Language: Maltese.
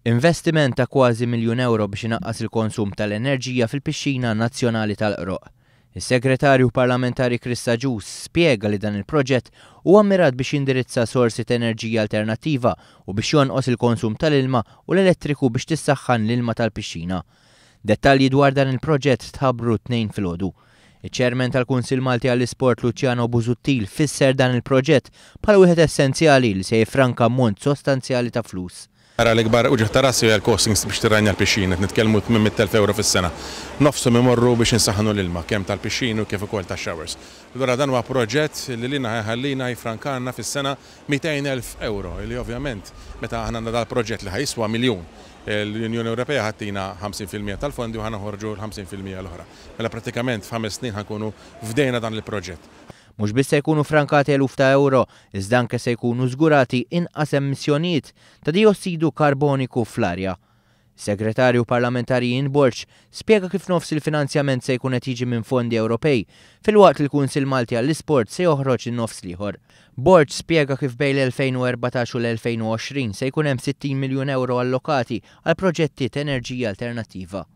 Investiment ta' kważi €1,000,000 biex inaqqas il-konsum tal-enerġija fil-Pixxina Nazzjonali tal-Qroq. Is-Segretarju Parlamentari Krista Ġus spjega li dan il-proġett huwa mmirat biex jindirizza sorsi ta' enerġija alternattiva u biex jonqos il-konsum tal-ilma u l-elettriku biex tissaħħan l-ilma tal-Pixxina. Dettalji dwar dan il-proġett tħabbru tnejn filgħodu. Iċ-Chairman tal-Kunsill Malti għall-Isport Luciano Busuttil fisser dan il-proġett bħala wieħed essenzjali li se jifranka ammont sostanzjali ta' flus. Ara l-ikbar uġeħ ta' rassi għal-costings biex tirranja l-pixxina, nitkellmu €800,000 fis-sena. Nofshom imorru biex insaħħnu l-ilma, kemm tal-pixxin u kif ukoll tax-showers. Allura dan huwa proġett li lina ħallina jifrankalna fis-sena €200,000 li ovvjament meta aħna għandna dal-proġett li ħajswa miljun. L-Unjoni Ewropea ħattina 50% tal-fondi u ħanoħorġu l-50% l-oħra. Mela pratikament f'5 snin ħankunu fdejna dan il-proġett. Mhux biss se jkunu frankati eluf ta' euro, iżda anke se jkunu żgurati inqas emissjonijiet ta' diossidu karboniku fl-arja. Segretarju Parlamentari Ian Borch spjega kif nofs il-finanzjament se jkun qed jiġi minn fondi Ewropej filwaqt il-Kunsill Malti għall-Isport se joħroġ in-nofs ieħor. Borch spjega kif bejn l-2014 u l-2020 se jkun hemm €60 miljun allokati għal proġetti ta' enerġija alternattiva.